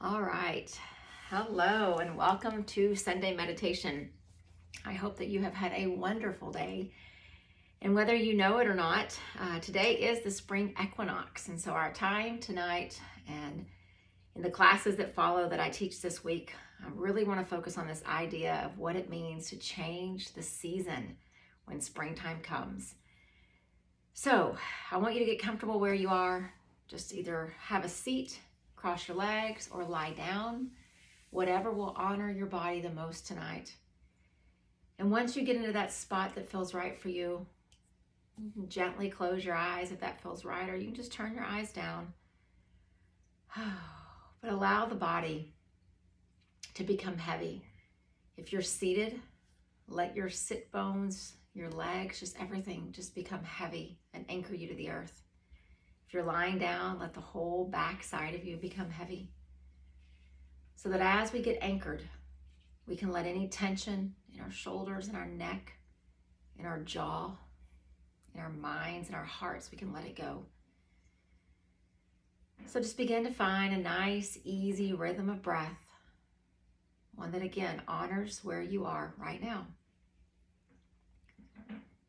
All right. Hello and welcome to Sunday Meditation. I hope that you have had a wonderful day. And whether you know it or not, today is the spring equinox. And so our time tonight and in the classes that follow that I teach this week, I really want to focus on this idea of what it means to change the season when springtime comes. So I want you to get comfortable where you are. Just either have a seat, cross your legs, or lie down, whatever will honor your body the most tonight. And once you get into that spot that feels right for you, you can gently close your eyes if that feels right, or you can just turn your eyes down. But allow the body to become heavy. If you're seated, let your sit bones, your legs, just everything just become heavy and anchor you to the earth. If you're lying down, let the whole back side of you become heavy. So that as we get anchored, we can let any tension in our shoulders, in our neck, in our jaw, in our minds, in our hearts, we can let it go. So just begin to find a nice, easy rhythm of breath. One that, again, honors where you are right now.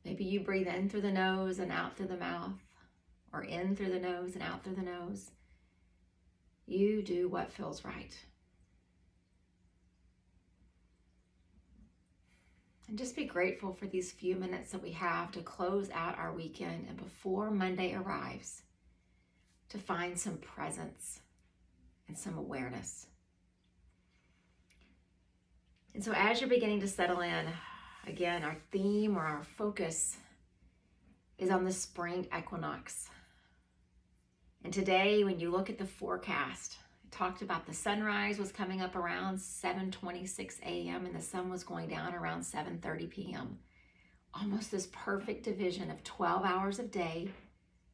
Maybe you breathe in through the nose and out through the mouth, or in through the nose and out through the nose. You do what feels right. And just be grateful for these few minutes that we have to close out our weekend and before Monday arrives, to find some presence and some awareness. And so as you're beginning to settle in, again, our theme or our focus is on the spring equinox. And today, when you look at the forecast, it talked about the sunrise was coming up around 7:26 a.m. and the sun was going down around 7:30 p.m. Almost this perfect division of 12 hours of day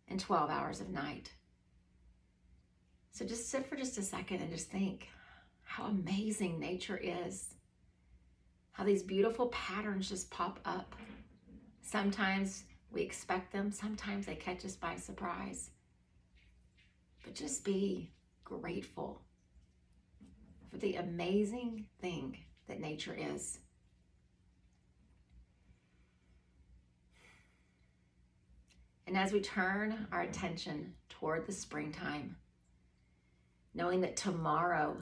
and 12 hours of night. So just sit for just a second and just think how amazing nature is. How these beautiful patterns just pop up. Sometimes we expect them, sometimes they catch us by surprise. But just be grateful for the amazing thing that nature is. And as we turn our attention toward the springtime, knowing that tomorrow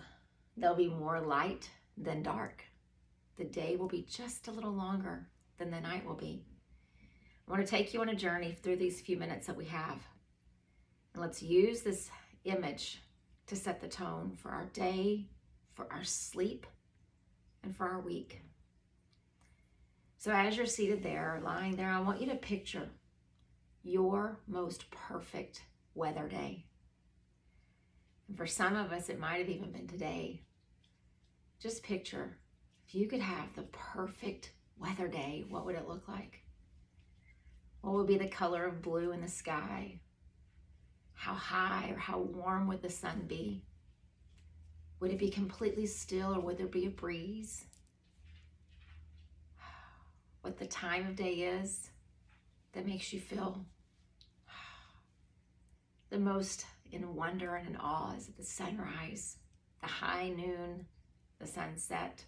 there'll be more light than dark, the day will be just a little longer than the night will be. I want to take you on a journey through these few minutes that we have. And let's use this image to set the tone for our day, for our sleep, and for our week. So as you're seated there, lying there, I want you to picture your most perfect weather day. And for some of us, it might have even been today. Just picture, if you could have the perfect weather day, what would it look like? What would be the color of blue in the sky? How high or how warm would the sun be? Would it be completely still or would there be a breeze? What the time of day is that makes you feel the most in wonder and in awe is the sunrise, the high noon, the sunset.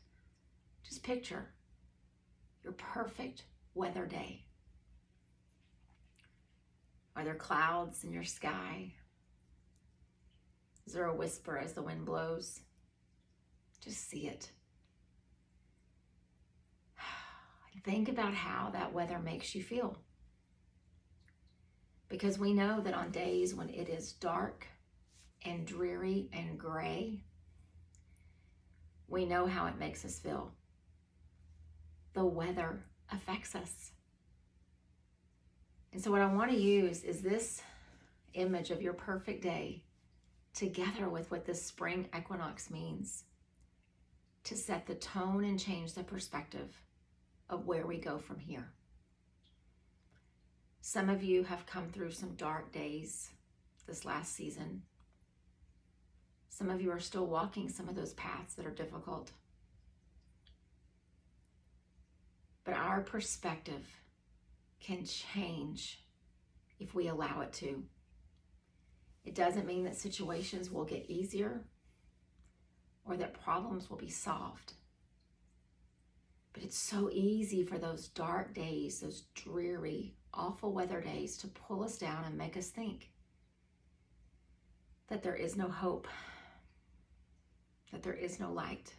Just picture your perfect weather day. Are there clouds in your sky? Is there a whisper as the wind blows? Just see it. Think about how that weather makes you feel. Because we know that on days when it is dark and dreary and gray, we know how it makes us feel. The weather affects us. And so what I want to use is this image of your perfect day together with what this spring equinox means to set the tone and change the perspective of where we go from here. Some of you have come through some dark days this last season. Some of you are still walking some of those paths that are difficult. But our perspective can change if we allow it to. It doesn't mean that situations will get easier. or that problems will be solved. But it's so easy for those dark days, those dreary, awful weather days, to pull us down and make us think that there is no hope, that there is no light.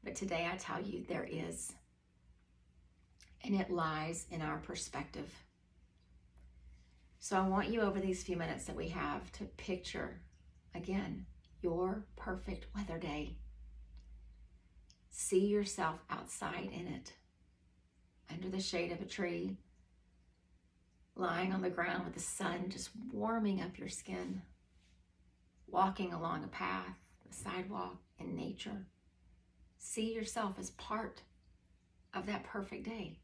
But today I tell you there is, and it lies in our perspective. So I want you over these few minutes that we have to picture, again, your perfect weather day. See yourself outside in it, under the shade of a tree, lying on the ground with the sun just warming up your skin, walking along a path, a sidewalk, in nature. See yourself as part of that perfect day.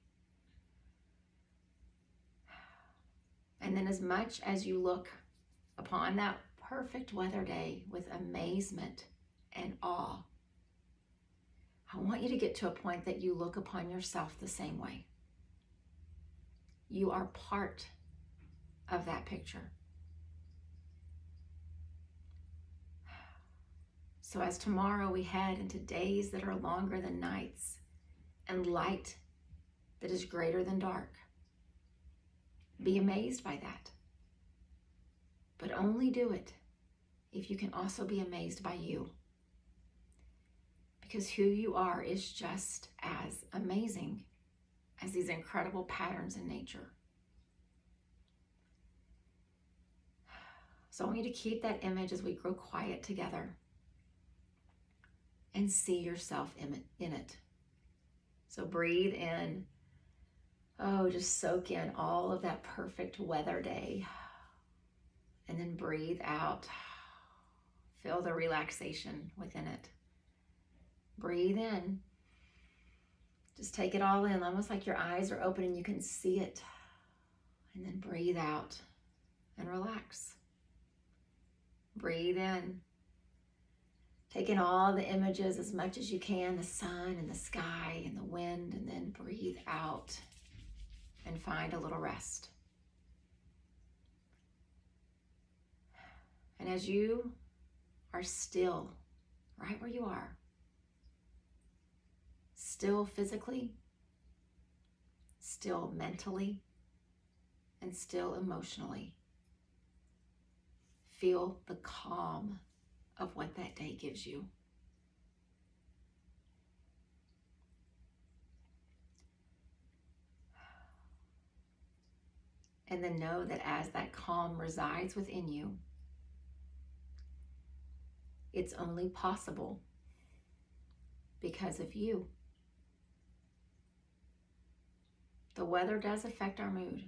And then as much as you look upon that perfect weather day with amazement and awe, I want you to get to a point that you look upon yourself the same way. You are part of that picture. So as tomorrow we head into days that are longer than nights and light that is greater than dark, be amazed by that. But only do it if you can also be amazed by you. Because who you are is just as amazing as these incredible patterns in nature. So I want you to keep that image as we grow quiet together and see yourself in it. So breathe in. Oh, just soak in all of that perfect weather day. And then breathe out. Feel the relaxation within it. Breathe in. Just take it all in, almost like your eyes are open and you can see it. And then breathe out and relax. Breathe in. Take in all the images as much as you can, the sun and the sky and the wind, and then breathe out and find a little rest. And as you are still, right where you are, still physically, still mentally, and still emotionally, feel the calm of what that day gives you. And then know that as that calm resides within you, it's only possible because of you. The weather does affect our mood,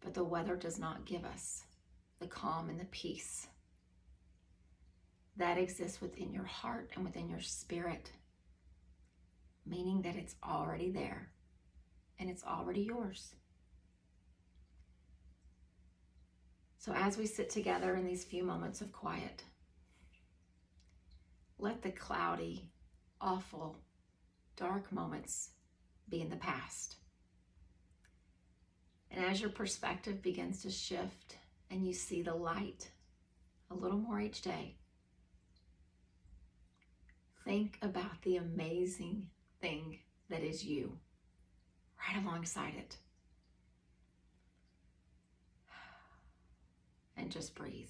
but the weather does not give us the calm and the peace that exists within your heart and within your spirit, meaning that it's already there and it's already yours. So as we sit together in these few moments of quiet, let the cloudy, awful, dark moments be in the past. And as your perspective begins to shift and you see the light a little more each day, think about the amazing thing that is you right alongside it. And just breathe.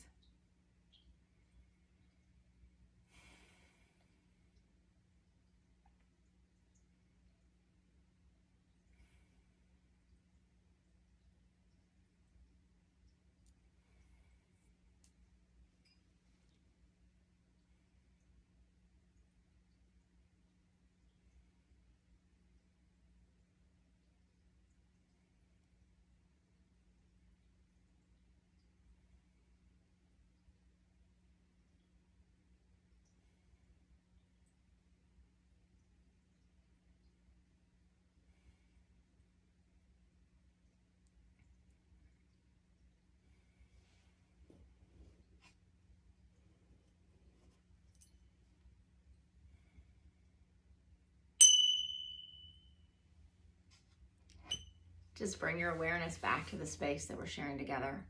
Just bring your awareness back to the space that we're sharing together.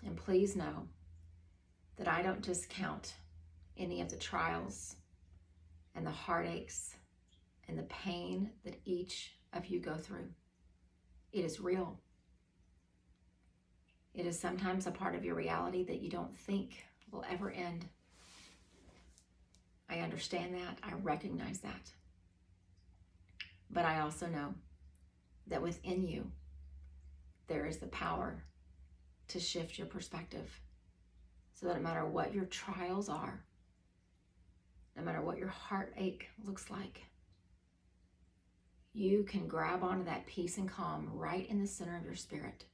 And please know that I don't discount any of the trials and the heartaches and the pain that each of you go through. It is real. It is sometimes a part of your reality that you don't think will ever end. I understand that. I recognize that. But I also know that within you, there is the power to shift your perspective so that no matter what your trials are, no matter what your heartache looks like, you can grab onto that peace and calm right in the center of your spirit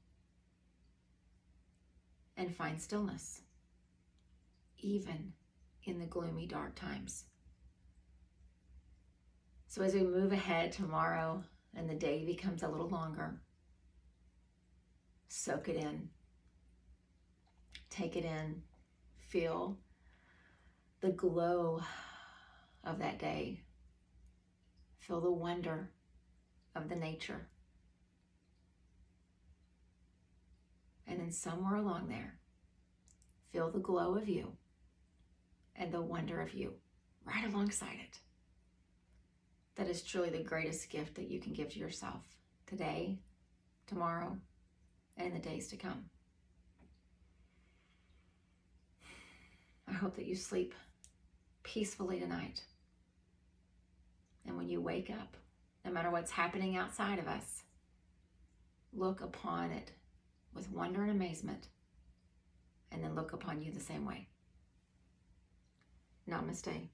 and find stillness, even in the gloomy, dark times. So as we move ahead tomorrow and the day becomes a little longer, soak it in, take it in, feel the glow of that day, feel the wonder of the nature. And then somewhere along there, feel the glow of you and the wonder of you right alongside it. That is truly the greatest gift that you can give to yourself today, tomorrow, and in the days to come. I hope that you sleep peacefully tonight. And when you wake up, no matter what's happening outside of us, look upon it with wonder and amazement, and then look upon you the same way. Namaste.